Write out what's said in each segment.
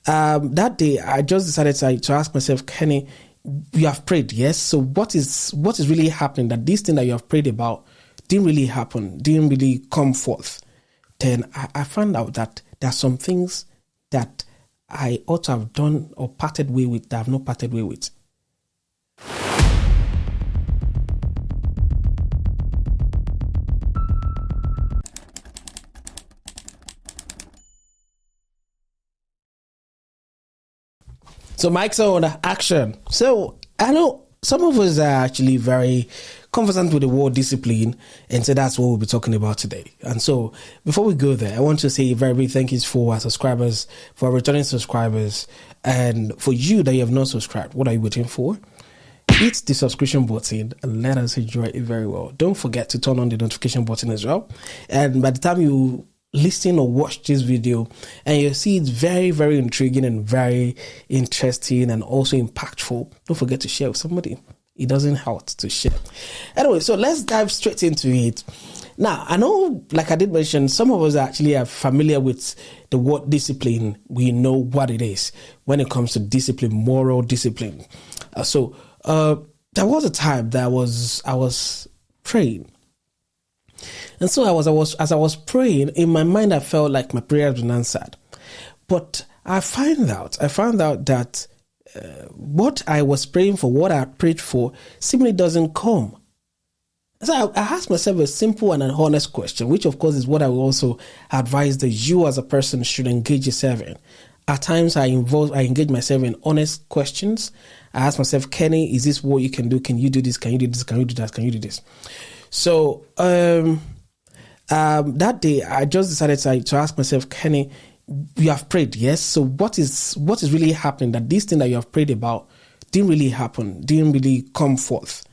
That day, I just decided to ask myself, Kenny, you have prayed, yes? So what is really happening that this thing that you have prayed about didn't really happen, didn't really come forth? Then I found out that there are some things that I ought to have done or parted way with that I have not parted way with. So mic's on, action. So I know some of us are actually very conversant with the word discipline, and so that's what we'll be talking about today. And so before we go there, I want to say a very big thank you for our subscribers, for our returning subscribers, and for you that you have not subscribed. What are you waiting for? Hit the subscription button and let us enjoy it very well. Don't forget to turn on the notification button as well. And by the time you listen or watch this video and you see it's very, very intriguing and very interesting and also impactful, don't forget to share with somebody. It doesn't hurt to share. Anyway, so let's dive straight into it. Now, I know, like I did mention, some of us actually are familiar with the word discipline. We know what it is when it comes to discipline, moral discipline. There was a time that I was praying. And so as I was praying, in my mind, I felt like my prayer had been answered. But I found out that what I was praying for, what I prayed for, simply doesn't come. So I asked myself a simple and an honest question, which of course is what I will also advise that you as a person should engage yourself in. At times I engage myself in honest questions. I ask myself, Kenny, is this what you can do? Can you do this? Can you do this? Can you do that? Can you do this? So that day, I just decided to ask myself, Kenny, you have prayed, yes? So what is really happening that this thing that you have prayed about didn't really happen, didn't really come forth?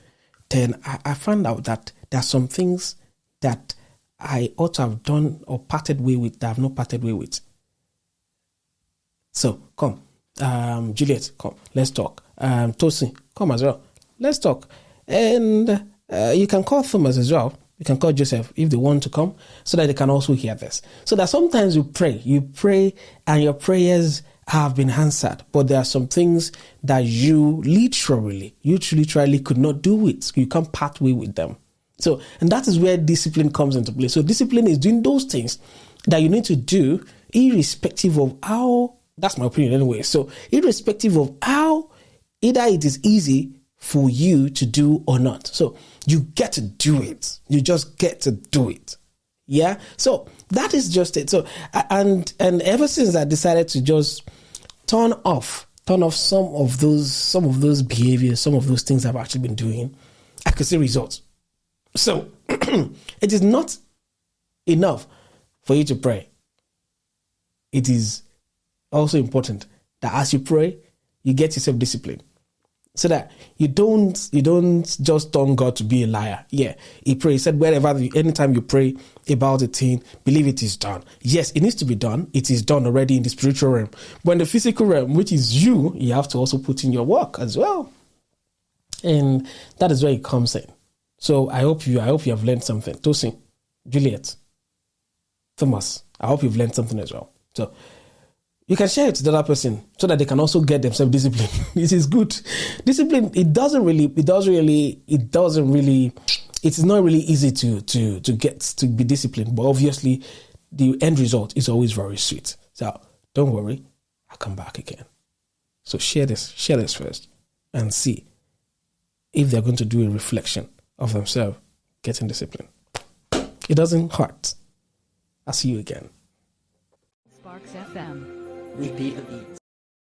Then I found out that there are some things that I ought to have done or parted way with that I have not parted way with. So come, Juliet, come, let's talk. Tosin, come as well, let's talk. And you can call Thomas as well. You can call Joseph if they want to come so that they can also hear this. So that sometimes you pray and your prayers have been answered, but there are some things that you literally could not do it. You can't part way with them. So, and that is where discipline comes into play. So discipline is doing those things that you need to do irrespective of how, that's my opinion anyway. So irrespective of how either it is easy for you to do or not. So you get to do it. You just get to do it. Yeah. So that is just it. So, and ever since I decided to just turn off some of those behaviors, some of those things I've actually been doing, I could see results. So it is not enough for you to pray. It is also important that as you pray, you get yourself disciplined. So that you don't just turn God to be a liar. Yeah, he said anytime you pray about a thing, believe it is done. Yes, it needs to be done. It is done already in the spiritual realm. But in the physical realm, which is you have to also put in your work as well. And that is where it comes in. So I hope you have learned something. Tosin, Juliet, Thomas, I hope you've learned something as well. So you can share it to the other person so that they can also get themselves disciplined. This is good. Discipline, it is not really easy to get to be disciplined, but obviously the end result is always very sweet. So don't worry, I'll come back again. So share this first and see if they're going to do a reflection of themselves getting discipline. It doesn't hurt. I'll see you again. Sparks FM. We beat the beat.